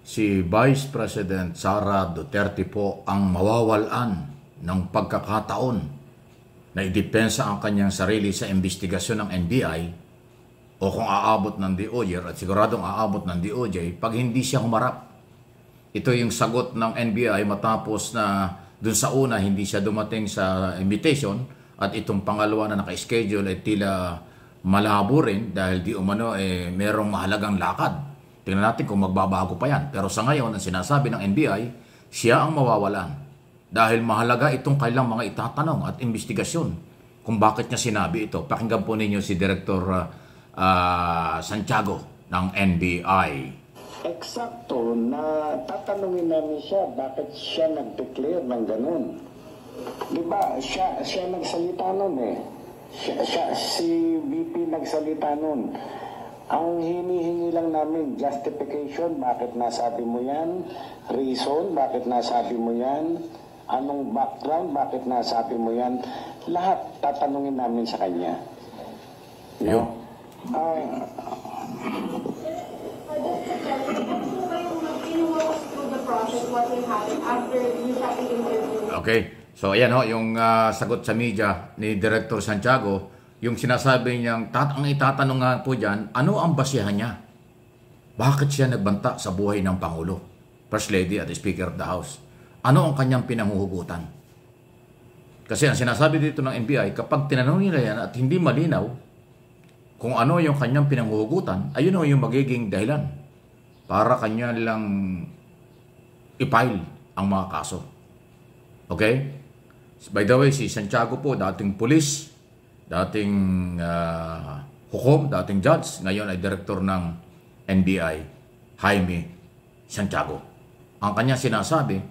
si Vice President Sara Duterte po ang mawawalan ng pagkakataon na idepensa ang kanyang sarili sa investigasyon ng NBI o kung aabot ng DOJ at siguradong aabot ng DOJ pag hindi siya humarap. Ito yung sagot ng NBI matapos na dun sa una hindi siya dumating sa invitation at itong pangalawa na naka-schedule ay tila malabo rin dahil di umano merong mahalagang lakad. Tingnan natin kung magbabago pa yan. Pero sa ngayon, ang sinasabi ng NBI, siya ang mawawalan. Dahil mahalaga itong kailang mga itatanong at investigasyon kung bakit niya sinabi ito. Pakinggan po ninyo si Director Santiago ng NBI. Eksakto na tatanungin namin siya bakit siya nag-declare ng ganun. Diba, siya nagsalita nun si VP nagsalita nun. Ang hinihingi lang namin, justification, bakit nasabi mo yan? Reason, bakit nasabi mo yan? Anong background, bakit nasabi mo yan? Lahat tatanungin namin sa kanya. No? Okay. So ayan ho, yung sagot sa media ni Director Santiago, yung sinasabi niyang, ang itatanong nga po dyan, ano ang basihan niya? Bakit siya nagbanta sa buhay ng Pangulo, First Lady at Speaker of the House? Ano ang kanyang pinanghuhugutan? Kasi ang sinasabi dito ng NBI, kapag tinanong nila yan at hindi malinaw kung ano yung kanyang pinanghuhugutan, ayun o yung magiging dahilan para kanya lang i-file ang mga kaso. Okay? By the way, si Santiago po, dating pulis, dating hukom, dating judge, ngayon ay director ng NBI, Jaime Santiago. Ang kanya sinasabi,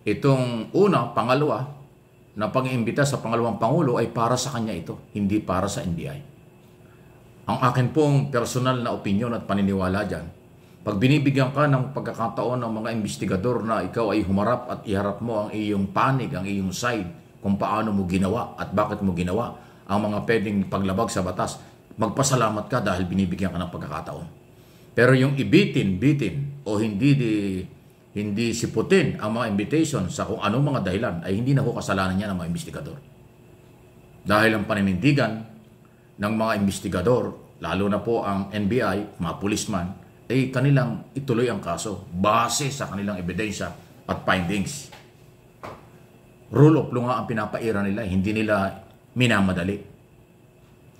itong una, pangalawa, na pang-imbita sa pangalawang Pangulo ay para sa kanya ito, hindi para sa NBI. Ang akin pong personal na opinion at paniniwala dyan, pag binibigyan ka ng pagkakataon ng mga investigador na ikaw ay humarap at iharap mo ang iyong panig, ang iyong side, kung paano mo ginawa at bakit mo ginawa, ang mga pwedeng paglabag sa batas, magpasalamat ka dahil binibigyan ka ng pagkakataon. Pero yung ibitin o hindi siputin ang mga invitation sa kung anong mga dahilan ay hindi na ho kasalanan niya ng mga investigador. Dahil ang paninindigan ng mga investigador, lalo na po ang NBI, mga pulisman, ay kanilang ituloy ang kaso base sa kanilang ebidensya at findings. Rule of law nga ang pinapaira nila, hindi nila minamadali.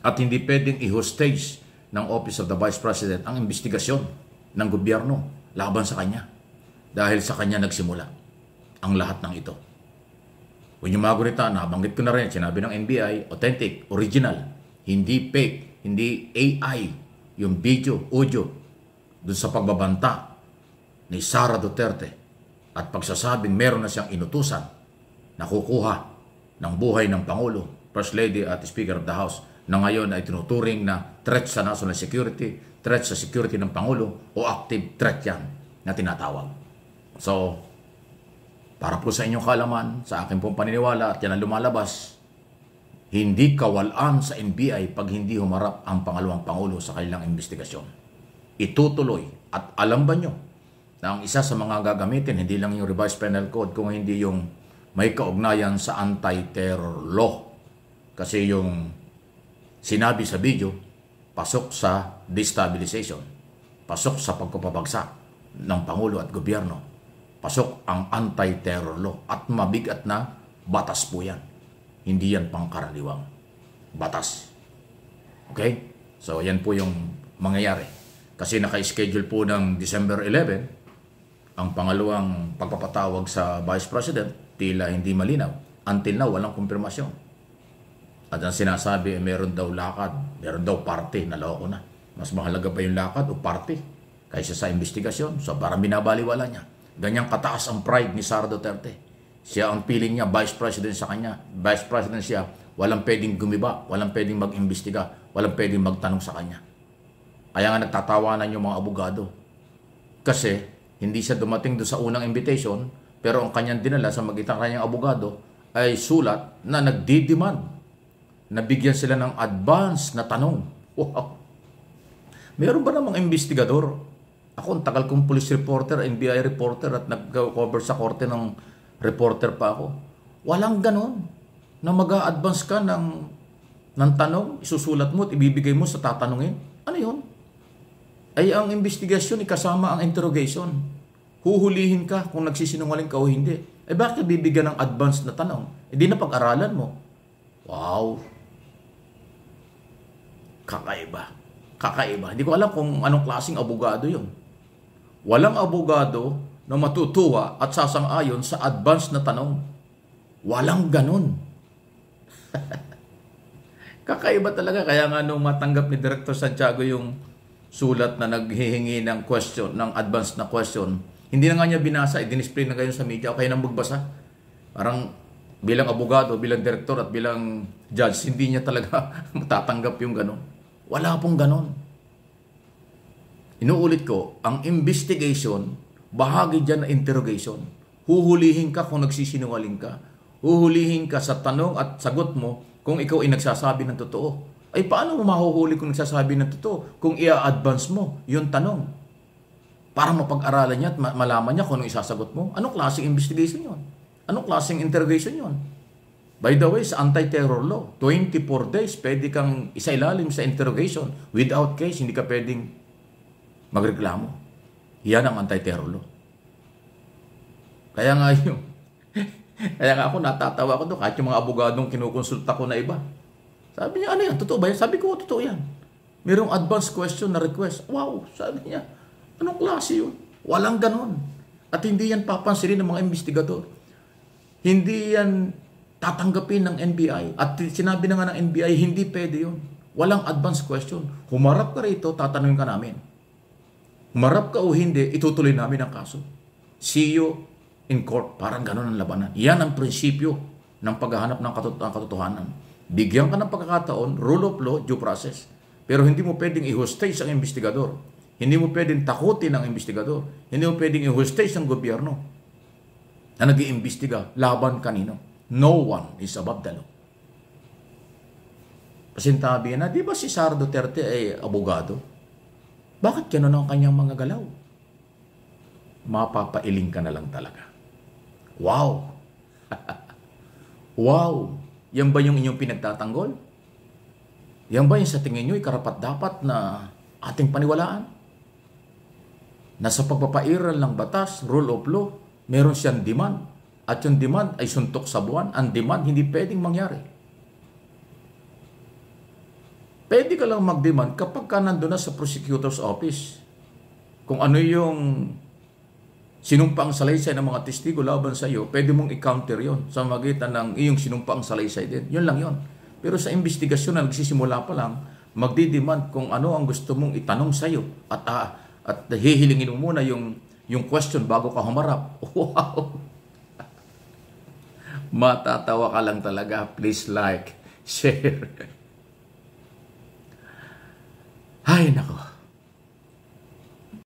At hindi pwedeng i-hostage ng Office of the Vice President ang investigasyon ng gobyerno laban sa kanya. Dahil sa kanya nagsimula ang lahat ng ito. Kung yung mga gunita, nabanggit ko na rin, sinabi ng NBI, authentic, original, hindi fake, hindi AI, yung video, audio, dun sa pagbabanta ni Sara Duterte at pagsasabing meron na siyang inutusan na kukuha ng buhay ng Pangulo, First Lady at Speaker of the House na ngayon ay tinuturing na threat sa national security, threat sa security ng Pangulo o active threat yan na tinatawag. So, para po sa inyong kaalaman, sa akin pong paniniwala at yan ang lumalabas, hindi kawalan sa NBI pag hindi humarap ang pangalawang Pangulo sa kanilang investigasyon. Itutuloy at alam ba nyo na ang isa sa mga gagamitin, hindi lang yung revised penal code, kung hindi yung may kaugnayan sa anti-terror law. Kasi yung sinabi sa video, pasok sa destabilization, pasok sa pagpapabagsak ng Pangulo at gobyerno, pasok ang anti-terror law at mabigat na batas po yan. Hindi yan pangkaraniwang batas. Okay? So yan po yung mangyayari. Kasi naka-schedule po ng December 11 ang pangalawang pagpapatawag sa Vice President, tila hindi malinaw. Until now, walang kumpirmasyon. At ang sinasabi, meron daw lakad, meron daw party, naloko na. Mas mahalaga pa yung lakad o party kaysa sa investigasyon. So parang binabaliwala niya. Ganyang kataas ang pride ni Sara Duterte. Siya ang feeling niya, Vice President sa kanya. Vice President siya, walang pwedeng gumiba, walang pwedeng mag-imbestiga, walang pwedeng magtanong sa kanya. Kaya nga nagtatawanan yung mga abogado. Kasi hindi siya dumating doon sa unang invitation, pero ang kanyang dinala sa magitan kanyang abogado ay sulat na nagdidemand. Nabigyan sila ng advance na tanong. Wow! Meron ba namang investigador Ako, ang tagal kong police reporter, NBI reporter at nag-cover sa korte ng reporter pa ako. Walang ganon na mag-a-advance ka ng tanong, isusulat mo at ibibigay mo sa tatanungin. Ano yun? Ay ang investigasyon, kasama ang interrogation. Huhulihin ka kung nagsisinungaling ka o hindi. Eh bakit bibigyan ng advance na tanong? Eh di na pag-aralan mo. Wow! Kakaiba. Kakaiba. Hindi ko alam kung anong klaseng abogado yun. Walang abogado na matutuwa at sasang-ayon sa advance na tanong. Walang ganon. Kakaiba talaga. Kaya nga nung matanggap ni Director Santiago yung sulat na naghihingi ng question, ng advance na question, hindi na nga niya binasa, i-display na kayo sa media, o kayo nang magbasa. Parang bilang abogado, bilang director at bilang judge, hindi niya talaga matatanggap yung ganon. Wala pong ganon. Inuulit ko, ang investigation, bahagi dyan na interrogation. Huhulihin ka kung nagsisinungaling ka. Huhulihin ka sa tanong at sagot mo kung ikaw ay nagsasabi ng totoo. Ay paano mo mahuhuli kung nagsasabi ng totoo? Kung i-advance mo yung tanong. Para mapag-aralan niya at malaman niya kung anong isasagot mo. Anong klaseng investigation yon? Anong klaseng interrogation yon? By the way, sa anti-terror law, 24 days pwede kang isailalim sa interrogation. Without case, hindi ka pwedeng magreklamo. Yan ang anti-terror law. Kaya nga yun. Kaya nga ako natatawa ko doon kahit yung mga abogadong kinukonsulta ko na iba. Sabi niya, ano yan? Totoo ba yan? Sabi ko, totoo yan. Merong advance question na request. Wow, sabi niya. Anong klase yun? Walang ganon. At hindi yan papansinin ng mga investigador. Hindi yan tatanggapin ng NBI. At sinabi na nga ng NBI, hindi pwede yun. Walang advance question. Humarap ka rito, tatanungin ka namin. Humarap ka o hindi, itutuloy namin ang kaso. See you in court. Parang ganon ang labanan. Yan ang prinsipyo ng paghahanap ng katotohanan. Bigyan ka ng pagkakataon, rule of law, due process. Pero hindi mo pwedeng i-hostage ang investigador. Hindi mo pwedeng takutin ang investigador. Hindi mo pwedeng i-hostage ang gobyerno na nag-iimbestiga laban kanino. No one is above the law. Pasintabi na, di ba si Sara Duterte ay abogado? Bakit gano'n ang kanyang mga galaw? Mapapailing ka na lang talaga. Wow! Wow! Yan ba yung inyong pinagtatanggol? Yan ba yung sa tingin nyo karapat-dapat na ating paniwalaan? Na sa pagpapairal ng batas, rule of law, meron siyang demand. At yung demand ay suntok sa buwan. Ang demand hindi pwedeng mangyari. Pwede ka lang mag-demand kapag ka nandun na sa prosecutor's office. Kung ano yung sinumpaang salaysay ng mga testigo laban sa iyo, pwede mong i-counter yon sa magitan ng iyong sinumpaang salaysay din. Yun lang yon. Pero sa investigasyon na nagsisimula pa lang, magdi-demand kung ano ang gusto mong itanong sa iyo at hihilingin mo muna yung question bago ka humarap. Wow! Matatawa ka lang talaga. Please like, share. Ay, nako.